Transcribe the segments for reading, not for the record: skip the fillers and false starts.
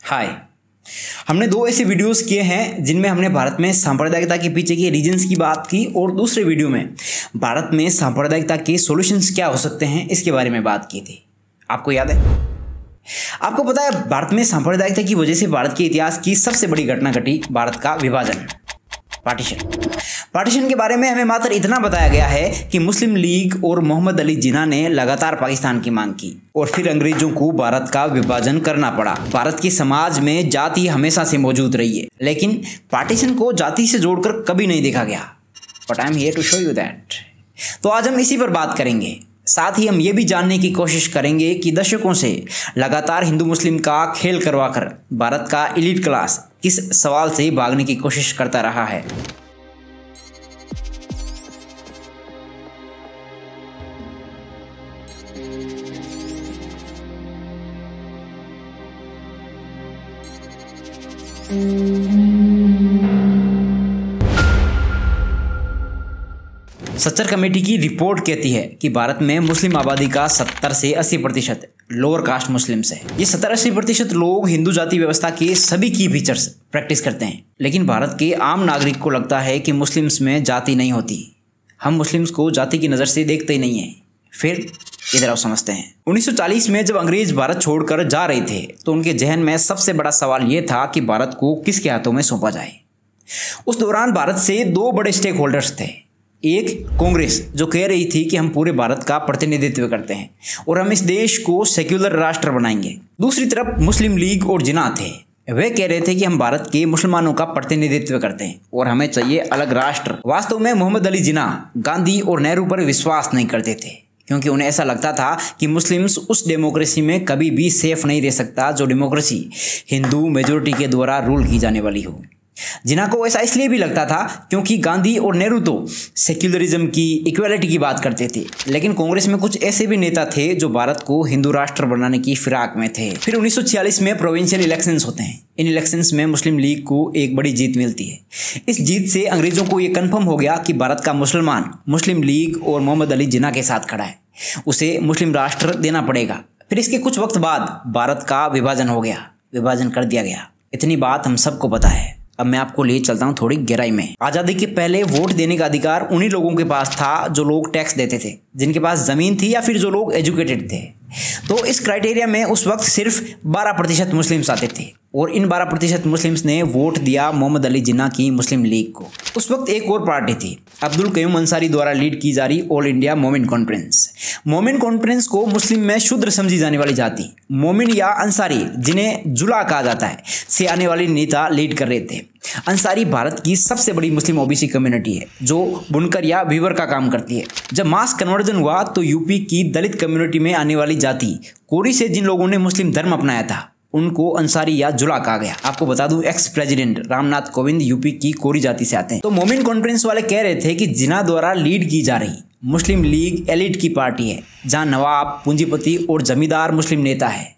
हाय। हमने दो ऐसे वीडियोस किए हैं जिनमें हमने भारत में सांप्रदायिकता के पीछे के रीजंस की बात की और दूसरे वीडियो में भारत में सांप्रदायिकता के सॉल्यूशंस क्या हो सकते हैं इसके बारे में बात की थी। आपको याद है? आपको पता है भारत में सांप्रदायिकता की वजह से भारत के इतिहास की सबसे बड़ी घटना घटी, भारत का विभाजन, पार्टीशन के बारे में हमें मात्र इतना बताया गया है कि मुस्लिम लीग और मोहम्मद अली जिन्ना ने लगातार पाकिस्तान की मांग की और फिर अंग्रेजों को भारत का विभाजन करना पड़ा। भारत के समाज में जाति हमेशा से मौजूद रही है, लेकिन पार्टीशन को जाति से जोड़कर कभी नहीं देखा गया। But I am here to show you that. तो आज हम इसी पर बात करेंगे। साथ ही हम ये भी जानने की कोशिश करेंगे कि दशकों से लगातार हिंदू मुस्लिम का खेल करवाकर भारत का एलीट क्लास किस सवाल से भागने की कोशिश करता रहा है। सच्चर कमेटी की रिपोर्ट कहती है कि भारत में मुस्लिम आबादी का 70 से 80% लोअर कास्ट मुस्लिम्स है। ये 70-80% लोग हिंदू जाति व्यवस्था के सभी की फीचर्स प्रैक्टिस करते हैं, लेकिन भारत के आम नागरिक को लगता है कि मुस्लिम्स में जाति नहीं होती। हम मुस्लिम्स को जाति की नज़र से देखते ही नहीं है। फिर इधर आओ समझते हैं। 1940 में जब अंग्रेज भारत छोड़कर जा रहे थे तो उनके जहन में सबसे बड़ा सवाल यह था कि भारत को किसके हाथों में सौंपा जाए। उस दौरान भारत से दो बड़े स्टेक होल्डर्स थे। एक कांग्रेस, जो कह रही थी कि हम पूरे भारत का प्रतिनिधित्व करते हैं और हम इस देश को सेक्युलर राष्ट्र बनाएंगे। दूसरी तरफ मुस्लिम लीग और जिन्ना थे। वे कह रहे थे कि हम भारत के मुसलमानों का प्रतिनिधित्व करते हैं और हमें चाहिए अलग राष्ट्र। वास्तव में मोहम्मद अली जिन्ना गांधी और नेहरू पर विश्वास नहीं करते थे, क्योंकि उन्हें ऐसा लगता था कि मुस्लिम्स उस डेमोक्रेसी में कभी भी सेफ नहीं रह सकता जो डेमोक्रेसी हिंदू मेजोरिटी के द्वारा रूल की जाने वाली हो। जिन्ना को ऐसा इसलिए भी लगता था क्योंकि गांधी और नेहरू तो सेक्युलरिज्म की, इक्वालिटी की बात करते थे, लेकिन कांग्रेस में कुछ ऐसे भी नेता थे जो भारत को हिंदू राष्ट्र बनाने की फिराक में थे। फिर 1946 में प्रोविंशियल इलेक्शंस होते हैं। इन इलेक्शंस में मुस्लिम लीग को एक बड़ी जीत मिलती है। इस जीत से अंग्रेजों को यह कंफर्म हो गया कि भारत का मुसलमान मुस्लिम लीग और मोहम्मद अली जिन्ना के साथ खड़ा है, उसे मुस्लिम राष्ट्र देना पड़ेगा। फिर इसके कुछ वक्त बाद भारत का विभाजन हो गया, विभाजन कर दिया गया। इतनी बात हम सबको पता है। अब मैं आपको ले चलता हूं थोड़ी गहराई में। आज़ादी के पहले वोट देने का अधिकार उन्हीं लोगों के पास था जो लोग टैक्स देते थे, जिनके पास जमीन थी या फिर जो लोग एजुकेटेड थे। तो इस क्राइटेरिया में उस वक्त सिर्फ 12% मुस्लिम्स आते थे और इन 12% मुस्लिम्स ने वोट दिया मोहम्मद अली जिन्ना की मुस्लिम लीग को। उस वक्त एक और पार्टी थी, अब्दुल कयूम अंसारी द्वारा लीड की जा रही ऑल इंडिया मोमिन कॉन्फ्रेंस। मोमिन कॉन्फ्रेंस को मुस्लिम में शूद्र समझी जाने वाली जाति मोमिन या अंसारी, जिन्हें जुला कहा जाता है, से आने वाले नेता लीड कर रहे थे। अंसारी भारत की सबसे बड़ी मुस्लिम ओबीसी कम्युनिटी है जो बुनकर या वीवर का काम करती है। जब मास कन्वर्जन हुआ तो यूपी की दलित कम्युनिटी में आने वाली जाति कोरी से जिन लोगों ने मुस्लिम धर्म अपनाया था उनको अंसारी या जुला कहा गया। आपको बता दूं, ex president Ramnath Kovind UP की कोरी जाति से आते हैं। तो मोमिन कॉन्फ्रेंस वाले कह रहे थे कि जिन्ना द्वारा लीड की जा रही मुस्लिम लीग एलिट की पार्टी है, जहां नवाब, पूंजीपति और जमींदार मुस्लिम नेता है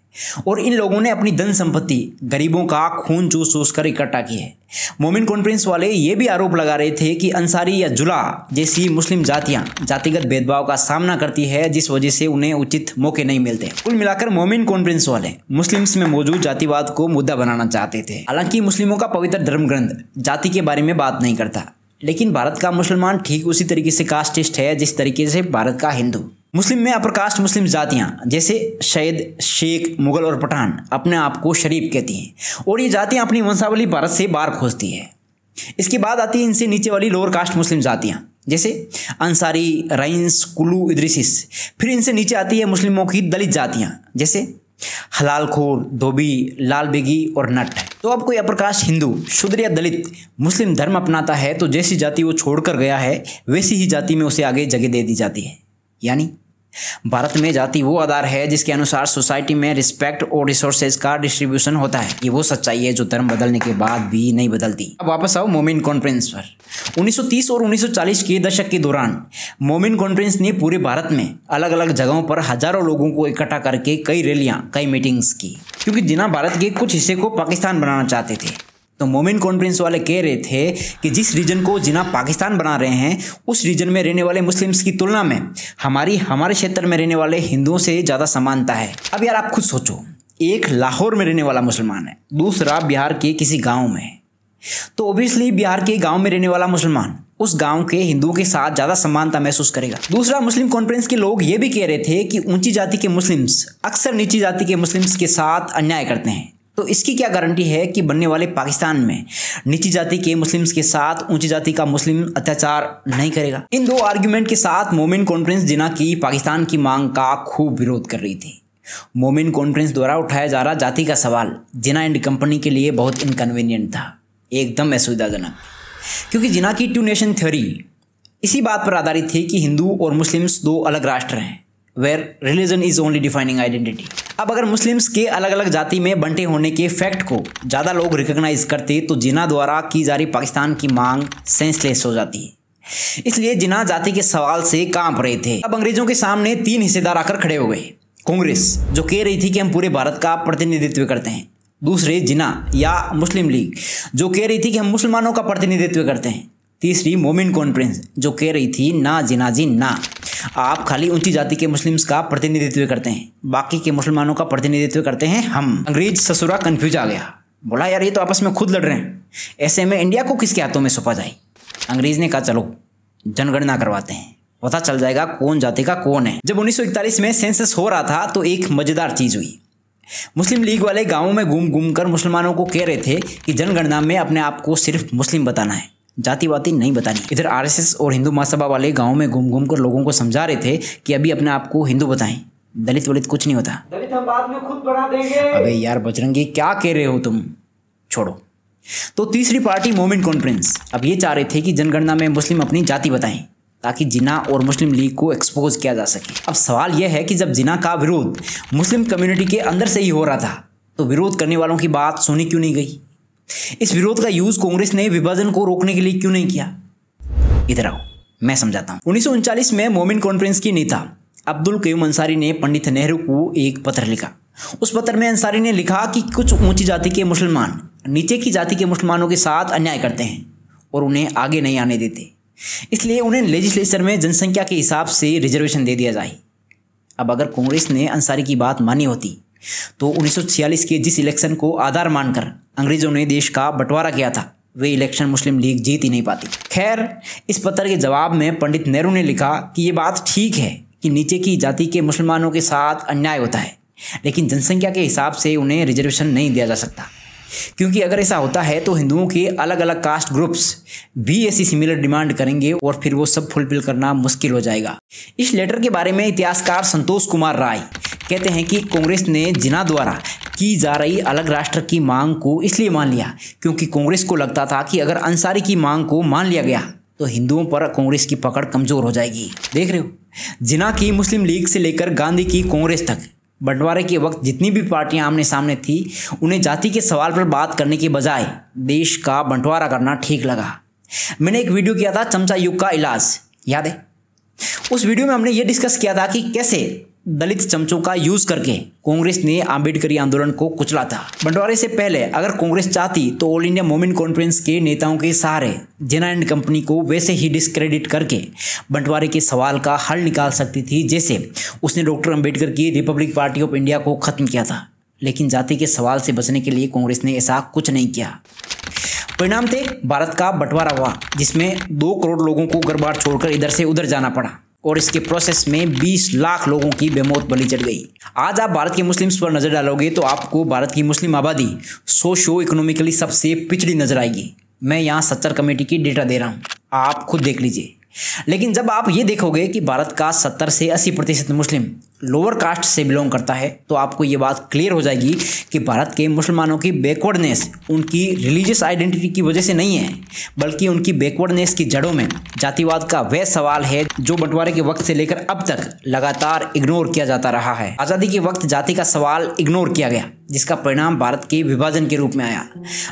और इन लोगों ने अपनी धन संपत्ति गरीबों का खून चूस कर इकट्ठा की है। मोमिन कॉन्फ्रेंस वाले ये भी आरोप लगा रहे थे कि अंसारी या जुला जैसी मुस्लिम जातियां जातिगत भेदभाव का सामना करती है, जिस वजह से उन्हें उचित मौके नहीं मिलते। कुल मिलाकर मोमिन कॉन्फ्रेंस वाले मुस्लिम्स में मौजूद जातिवाद को मुद्दा बनाना चाहते थे। हालांकि मुस्लिमों का पवित्र धर्म ग्रंथ जाति के बारे में बात नहीं करता, लेकिन भारत का मुसलमान ठीक उसी तरीके से कास्टिस्ट है जिस तरीके से भारत का हिंदू। मुस्लिम में अपर कास्ट मुस्लिम जातियां जैसे शैद, शेख, मुगल और पठान अपने आप को शरीफ कहती हैं और ये जातियां अपनी वंशावली भारत से बाहर खोजती है। इसके बाद आती है इनसे नीचे वाली लोअर कास्ट मुस्लिम जातियां जैसे अंसारी, राइंस, कुल्लू, इद्रिसिस। फिर इनसे नीचे आती है मुस्लिमों की दलित जातियां जैसे हलालखोर, धोबी, लाल बेगी और नट। तो अब कोई अपर कास्ट हिंदू, शूद्र या दलित मुस्लिम धर्म अपनाता है तो जैसी जाति वो छोड़कर गया है वैसी ही जाति में उसे आगे जगह दे दी जाती है। यानी भारत में जाति वो आधार है जिसके अनुसार सोसाइटी में रिस्पेक्ट और रिसोर्सेज का डिस्ट्रीब्यूशन होता है। ये वो सच्चाई है जो धर्म बदलने के बाद भी नहीं बदलती। अब वापस आओ मोमिन कॉन्फ्रेंस पर। 1930 और 1940 के दशक के दौरान मोमिन कॉन्फ्रेंस ने पूरे भारत में अलग अलग जगहों पर हजारों लोगों को इकट्ठा करके कई रैलियां, कई मीटिंग्स की, क्योंकि जिन्ना भारत के कुछ हिस्से को पाकिस्तान बनाना चाहते थे। तो मोमिन कॉन्फ्रेंस वाले कह रहे थे कि जिस रीजन को जिन्ना पाकिस्तान बना रहे हैं उस रीजन में रहने वाले मुस्लिम्स की तुलना में हमारे क्षेत्र में रहने वाले हिंदुओं से ज़्यादा समानता है। अब यार आप खुद सोचो, एक लाहौर में रहने वाला मुसलमान है, दूसरा बिहार के किसी गांव में है, तो ओबियसली बिहार के गांव में रहने वाला मुसलमान उस गांव के हिंदुओं के साथ ज़्यादा समानता महसूस करेगा। दूसरा, मुस्लिम कॉन्फ्रेंस के लोग ये भी कह रहे थे कि ऊंची जाति के मुस्लिम्स अक्सर नीची जाति के मुस्लिम्स के साथ अन्याय करते हैं, तो इसकी क्या गारंटी है कि बनने वाले पाकिस्तान में नीची जाति के मुस्लिम्स के साथ ऊंची जाति का मुस्लिम अत्याचार नहीं करेगा। इन दो आर्ग्यूमेंट के साथ मोमिन कॉन्फ्रेंस जिना की पाकिस्तान की मांग का खूब विरोध कर रही थी। मोमिन कॉन्फ्रेंस द्वारा उठाया जा रहा जाति का सवाल जिना एंड कंपनी के लिए बहुत इनकन्वीनियंट था, एकदम असुविधाजनक, क्योंकि जिना की टू नेशन थ्योरी इसी बात पर आधारित थी कि हिंदू और मुस्लिम्स दो अलग राष्ट्र हैं, where religion is only defining identity. अब अगर मुस्लिम्स के अलग अलग जाति में बंटे होने के फैक्ट को ज़्यादा लोग रिकॉग्नाइज करते तो जिना द्वारा की जा रही पाकिस्तान की मांग सेंसलेस हो जाती है। इसलिए जिना जाति के सवाल से कांप रहे थे। अब अंग्रेजों के सामने तीन हिस्सेदार आकर खड़े हो गए। कांग्रेस जो कह रही थी कि हम पूरे भारत का प्रतिनिधित्व करते हैं, दूसरे जिना या मुस्लिम लीग जो कह रही थी कि हम मुसलमानों का प्रतिनिधित्व करते हैं, तीसरी मोमिन कॉन्फ्रेंस जो कह रही थी ना जिना जी ना, आप खाली ऊंची जाति के मुस्लिम्स का प्रतिनिधित्व करते हैं, बाकी के मुसलमानों का प्रतिनिधित्व करते हैं हम। अंग्रेज ससुरा कंफ्यूज आ गया, बोला यार ये तो आपस में खुद लड़ रहे हैं, ऐसे में इंडिया को किसके हाथों में सौंपा जाए। अंग्रेज ने कहा चलो जनगणना करवाते हैं, पता चल जाएगा कौन जाति का कौन है। जब 1941 में सेंसस हो रहा था तो एक मजेदार चीज हुई। मुस्लिम लीग वाले गाँवों में घूम घूम कर मुसलमानों को कह रहे थे कि जनगणना में अपने आप को सिर्फ मुस्लिम बताना है, जातिवादी नहीं बतानी। इधर आरएसएस और हिंदू महासभा वाले गांव में घूम घूम कर लोगों को समझा रहे थे कि अभी अपने आप को हिंदू बताएं, दलित वलित कुछ नहीं होता, दलित हम बाद में खुद बना देंगे। अबे यार बजरंगी क्या कह रहे हो तुम, छोड़ो। तो तीसरी पार्टी मोमिन कॉन्फ्रेंस अब ये चाह रहे थे कि जनगणना में मुस्लिम अपनी जाति बताएं ताकि जिना और मुस्लिम लीग को एक्सपोज किया जा सके। अब सवाल यह है कि जब जिना का विरोध मुस्लिम कम्युनिटी के अंदर से ही हो रहा था तो विरोध करने वालों की बात सुनी क्यों नहीं गई? इस विरोध का यूज कांग्रेस ने विभाजन को रोकने के लिए क्यों नहीं किया? इधर आओ मैं समझाता हूँ। 1939 में मोमिन कॉन्फ्रेंस की नेता अब्दुल कयूम अंसारी ने पंडित नेहरू को एक पत्र लिखा। उस पत्र में अंसारी ने लिखा कि कुछ ऊंची जाति के मुसलमान नीचे की जाति के मुसलमानों के साथ अन्याय करते हैं और उन्हें आगे नहीं आने देते, इसलिए उन्हें लेजिस्लेचर में जनसंख्या के हिसाब से रिजर्वेशन दे दिया जाए। अब अगर कांग्रेस ने अंसारी की बात मानी होती तो 1946 के जिस इलेक्शन को आधार मानकर अंग्रेजों ने देश का बंटवारा किया था वे इलेक्शन मुस्लिम लीग जीत ही नहीं पाती। खैर, इस पत्र के जवाब में पंडित नेहरू ने लिखा कि ये बात ठीक है कि नीचे की जाति के मुसलमानों के साथ अन्याय होता है, लेकिन जनसंख्या के हिसाब से उन्हें रिजर्वेशन नहीं दिया जा सकता, क्योंकि अगर ऐसा होता है तो हिंदुओं के अलग अलग कास्ट ग्रुप्स भी ऐसी सिमिलर डिमांड करेंगे और फिर वो सब फुलफिल करना मुश्किल हो जाएगा। इस लेटर के बारे में इतिहासकार संतोष कुमार राय कहते हैं कि कांग्रेस ने जिना द्वारा की जा रही अलग राष्ट्र की मांग को इसलिए मान लिया क्योंकि कांग्रेस को लगता था कि अगर अंसारी की मांग को मान लिया गया तो हिंदुओं पर कांग्रेस की पकड़ कमजोर हो जाएगी। देख रहे हो, जिना की मुस्लिम लीग से लेकर गांधी की कांग्रेस तक बंटवारे के वक्त जितनी भी पार्टियां आमने सामने थी उन्हें जाति के सवाल पर बात करने के बजाय देश का बंटवारा करना ठीक लगा। मैंने एक वीडियो किया था चमचा युग का इलाज, याद है? उस वीडियो में हमने ये डिस्कस किया था कि कैसे दलित चमचों का यूज करके कांग्रेस ने आंबेडकरी आंदोलन को कुचला था। बंटवारे से पहले अगर कांग्रेस चाहती तो ऑल इंडिया मोमिन कॉन्फ्रेंस के नेताओं के सहारे जिना एंड कंपनी को वैसे ही डिस्क्रेडिट करके बंटवारे के सवाल का हल निकाल सकती थी जैसे उसने डॉक्टर अंबेडकर की रिपब्लिक पार्टी ऑफ इंडिया को खत्म किया था। लेकिन जाति के सवाल से बचने के लिए कांग्रेस ने ऐसा कुछ नहीं किया। परिणाम थे भारत का बंटवारा हुआ जिसमें 2 करोड़ लोगों को घर बार छोड़कर इधर से उधर जाना पड़ा और इसके प्रोसेस में 20 लाख लोगों की बेमौत बलि चढ़ गई। आज आप भारत के मुस्लिम्स पर नजर डालोगे तो आपको भारत की मुस्लिम आबादी सोशो इकोनॉमिकली सबसे पिछड़ी नजर आएगी। मैं यहाँ 70 कमेटी की डेटा दे रहा हूँ, आप खुद देख लीजिए। लेकिन जब आप ये देखोगे कि भारत का 70 से 80% मुस्लिम लोअर कास्ट से बिलोंग करता है तो आपको ये बात क्लियर हो जाएगी कि भारत के मुसलमानों की बैकवर्डनेस उनकी रिलीजियस आइडेंटिटी की वजह से नहीं है, बल्कि उनकी बैकवर्डनेस की जड़ों में जातिवाद का वह सवाल है जो बंटवारे के वक्त से लेकर अब तक लगातार इग्नोर किया जाता रहा है। आज़ादी के वक्त जाति का सवाल इग्नोर किया गया जिसका परिणाम भारत के विभाजन के रूप में आया।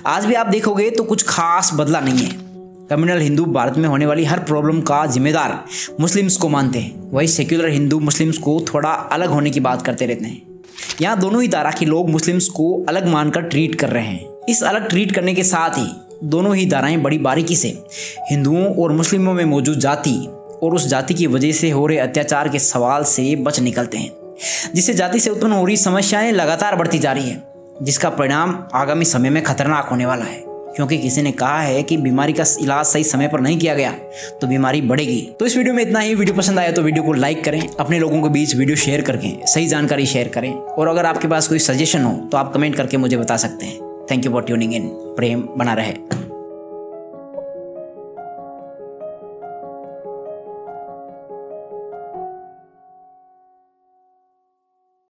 आज भी आप देखोगे तो कुछ खास बदला नहीं है। कम्युनल हिंदू भारत में होने वाली हर प्रॉब्लम का जिम्मेदार मुस्लिम्स को मानते हैं, वही सेक्युलर हिंदू मुस्लिम्स को थोड़ा अलग होने की बात करते रहते हैं। यहाँ दोनों ही धारा के लोग मुस्लिम्स को अलग मानकर ट्रीट कर रहे हैं। इस अलग ट्रीट करने के साथ ही दोनों ही धाराएं बड़ी बारीकी से हिंदुओं और मुस्लिमों में मौजूद जाति और उस जाति की वजह से हो रहे अत्याचार के सवाल से बच निकलते हैं। जिससे जाति से उत्पन्न हो रही समस्याएं लगातार बढ़ती जा रही है, जिसका परिणाम आगामी समय में खतरनाक होने वाला है। क्योंकि किसी ने कहा है कि बीमारी का इलाज सही समय पर नहीं किया गया तो बीमारी बढ़ेगी। तो इस वीडियो में इतना ही। वीडियो पसंद आया तो वीडियो को लाइक करें, अपने लोगों के बीच वीडियो शेयर करके सही जानकारी शेयर करें, और अगर आपके पास कोई सजेशन हो तो आप कमेंट करके मुझे बता सकते हैं। Thank you for tuning in. प्रेम बना रहे।